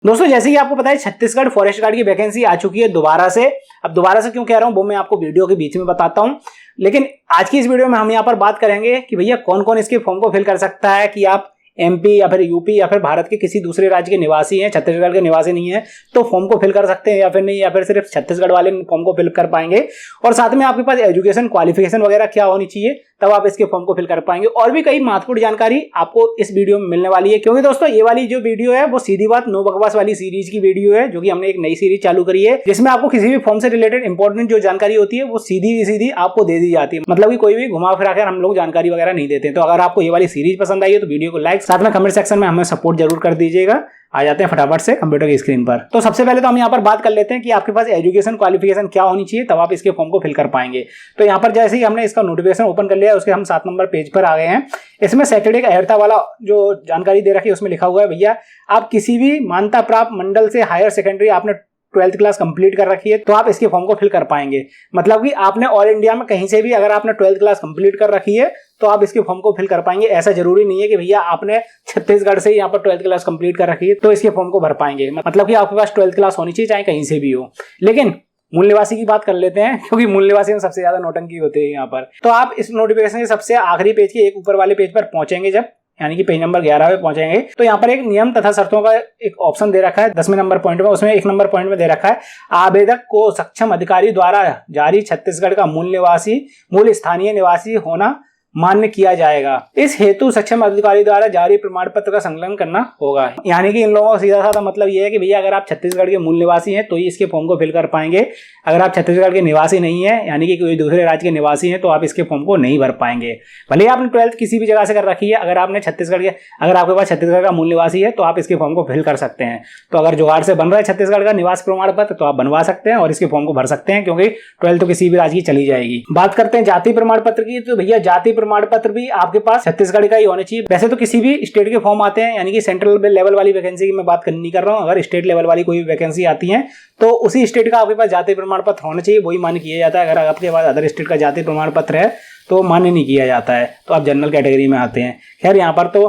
दोस्तों जैसे कि आपको पता है छत्तीसगढ़ फॉरेस्ट गार्ड की वैकेंसी आ चुकी है दोबारा से। अब दोबारा से क्यों कह रहा हूं वो मैं आपको वीडियो के बीच में बताता हूं, लेकिन आज की इस वीडियो में हम यहां पर बात करेंगे कि भैया कौन कौन इसके फॉर्म को फिल कर सकता है। कि आप एमपी या फिर यूपी या फिर भारत के किसी दूसरे राज्य के निवासी हैं, छत्तीसगढ़ के निवासी नहीं है, तो फॉर्म को फिल कर सकते हैं या फिर नहीं, या फिर सिर्फ छत्तीसगढ़ वाले फॉर्म को फिल कर पाएंगे। और साथ में आपके पास एजुकेशन क्वालिफिकेशन वगैरह क्या होनी चाहिए, तब आप इसके फॉर्म को फिल कर पाएंगे। और भी कई महत्वपूर्ण जानकारी आपको इस वीडियो में मिलने वाली है, क्योंकि दोस्तों ये वाली जो वीडियो है वो सीधी बात नो बकवास वाली सीरीज की वीडियो है, जो कि हमने एक नई सीरीज चालू करी है, जिसमें आपको किसी भी फॉर्म से रिलेटेड इंपॉर्टेंट जो जानकारी होती है वो सीधी आपको दे दी जाती है। मतलब कि कोई भी घुमा फिरा कर हम लोग जानकारी वगैरह नहीं देते। तो अगर आपको ये वाली सीरीज पसंद आई है तो वीडियो को लाइक, साथ में कमेंट सेक्शन में हमें सपोर्ट जरूर कर दीजिएगा। आ जाते हैं फटाफट से कंप्यूटर की स्क्रीन पर। तो सबसे पहले तो हम यहाँ पर बात कर लेते हैं कि आपके पास एजुकेशन क्वालिफिकेशन क्या होनी चाहिए, तब आप इसके फॉर्म को फिल कर पाएंगे। तो यहाँ पर जैसे ही हमने इसका नोटिफिकेशन ओपन कर लिया, उसके हम 7 नंबर पेज पर आ गए हैं। इसमें सैटरडे का अहर्ता वाला जो जानकारी दे रखी है उसमें लिखा हुआ है भैया आप किसी भी मान्यता प्राप्त मंडल से हायर सेकेंडरी आपने 12th क्लास कंप्लीट कर रखी है तो आप इसके फॉर्म को फिल कर पाएंगे। मतलब कि आपने ऑल इंडिया में कहीं से भी अगर आपने 12th क्लास कंप्लीट कर रखी है तो आप इसके फॉर्म को फिल कर पाएंगे। ऐसा जरूरी नहीं है कि भैया आपने छत्तीसगढ़ से यहाँ पर 12th क्लास कंप्लीट कर रखी है तो इसके फॉर्म को भर पाएंगे। मतलब कि आपके पास 12th क्लास होनी चाहिए चाहे कहीं से भी हो। लेकिन मूल निवासी की बात कर लेते हैं, क्योंकि मूल निवासी में सबसे ज्यादा नौटंकी होती है यहाँ पर। तो आप इस नोटिफिकेशन के सबसे आखिरी पेज के एक ऊपर वाले पेज पर पहुंचेंगे, जब यानी कि पेज नंबर 11 पे पहुंचेंगे, तो यहाँ पर एक नियम तथा शर्तों का एक ऑप्शन दे रखा है 10वें नंबर पॉइंट में। उसमें 1 नंबर पॉइंट में दे रखा है आवेदक को सक्षम अधिकारी द्वारा जारी छत्तीसगढ़ का मूल स्थानीय निवासी होना मान्य किया जाएगा। इस हेतु सक्षम अधिकारी द्वारा जारी प्रमाण पत्र का संकलन करना होगा। यानी कि इन लोगों का सीधा साधा मतलब यह है कि भैया अगर आप छत्तीसगढ़ के मूल निवासी हैं तो ही इसके फॉर्म को फिल कर पाएंगे। अगर आप छत्तीसगढ़ के निवासी नहीं है, यानी कि कोई दूसरे राज्य के निवासी हैं, तो आप इसके फॉर्म को नहीं भर पाएंगे। भले ही आपने 12th किसी भी जगह से कर रखी है, अगर आपके पास छत्तीसगढ़ का मूल निवासी है तो आप इसके फॉर्म को फिल कर सकते हैं। तो अगर जुगाड़ से बन रहा है छत्तीसगढ़ का निवास प्रमाण पत्र तो आप बनवा सकते हैं और इसके फॉर्म को भर सकते हैं, क्योंकि 12th तो किसी भी राज्य की चली जाएगी। बात करते हैं जाति प्रमाण पत्र की, तो भैया जाति प्रमाण पत्र भी आपके पास छत्तीसगढ़ का ही होना चाहिए। वैसे तो किसी भी स्टेट के फॉर्म आते हैं, यानी कि सेंट्रल लेवल वाली वैकेंसी की मैं बात नहीं कर रहा हूं। अगर स्टेट लेवल वाली कोई वैकेंसी आती है तो उसी स्टेट का आपके पास जाति प्रमाण पत्र होना चाहिए, वही मान्य किया जाता है। अगर आपके पास अदर स्टेट का जाति प्रमाण पत्र है तो मान्य नहीं किया जाता है, तो आप जनरल कैटेगरी में आते हैं। खैर यहाँ पर तो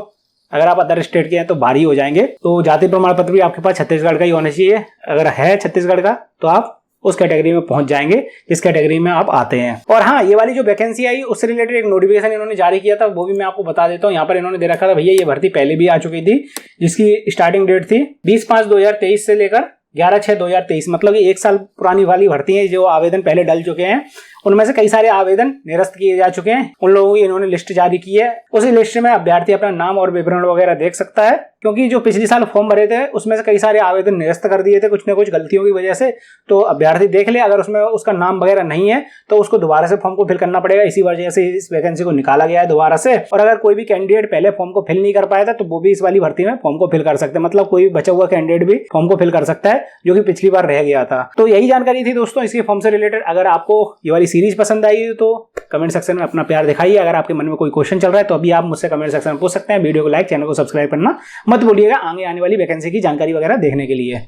अगर आप अदर स्टेट के हैं तो भारी हो जाएंगे। तो जाति प्रमाण पत्र भी आपके पास छत्तीसगढ़ का ही होना चाहिए। अगर है छत्तीसगढ़ का तो आप उस कैटेगरी में पहुंच जाएंगे जिस कैटेगरी में आप आते हैं। और हाँ, ये वाली जो वैकेंसी आई उससे रिलेटेड एक नोटिफिकेशन इन्होंने जारी किया था, वो भी मैं आपको बता देता हूँ। यहाँ पर इन्होंने दे रखा था भैया ये भर्ती पहले भी आ चुकी थी, जिसकी स्टार्टिंग डेट थी 20/5/2023 से लेकर 11/6/2023। मतलब कि 1 साल पुरानी वाली भर्ती है। जो आवेदन पहले डल चुके हैं उनमें से कई सारे आवेदन निरस्त किए जा चुके हैं। उन लोगों की इन्होंने लिस्ट जारी की है। उसी लिस्ट में अभ्यर्थी अपना नाम और विवरण वगैरह देख सकता है, क्योंकि जो पिछले साल फॉर्म भरे थे उसमें से कई सारे आवेदन निरस्त कर दिए थे कुछ न कुछ गलतियों की वजह से। तो अभ्यर्थी देख ले, अगर उसमें उसका नाम वगैरह नहीं है तो उसको दोबारा से फॉर्म को फिल करना पड़ेगा। इसी वजह से इस वैकेंसी को निकाला गया है दोबारा से। और अगर कोई भी कैंडिडेट पहले फॉर्म को फिल नहीं कर पाया था तो वो भी इस वाली भर्ती में फॉर्म को फिल कर सकते हैं। मतलब कोई भी बचा हुआ कैंडिडेट भी फॉर्म को फिल कर सकता है जो कि पिछली बार रह गया था। तो यही जानकारी थी दोस्तों इसके फॉर्म से रिलेटेड। अगर आपको ये वाली सीरीज पसंद आई तो कमेंट सेक्शन में अपना प्यार दिखाइए। अगर आपके मन में कोई क्वेश्चन चल रहा है तो अभी आप मुझसे कमेंट सेक्शन में पूछ सकते हैं। वीडियो को लाइक, चैनल को सब्सक्राइब करना मत भूलिएगा आगे आने वाली वैकेंसी की जानकारी वगैरह देखने के लिए।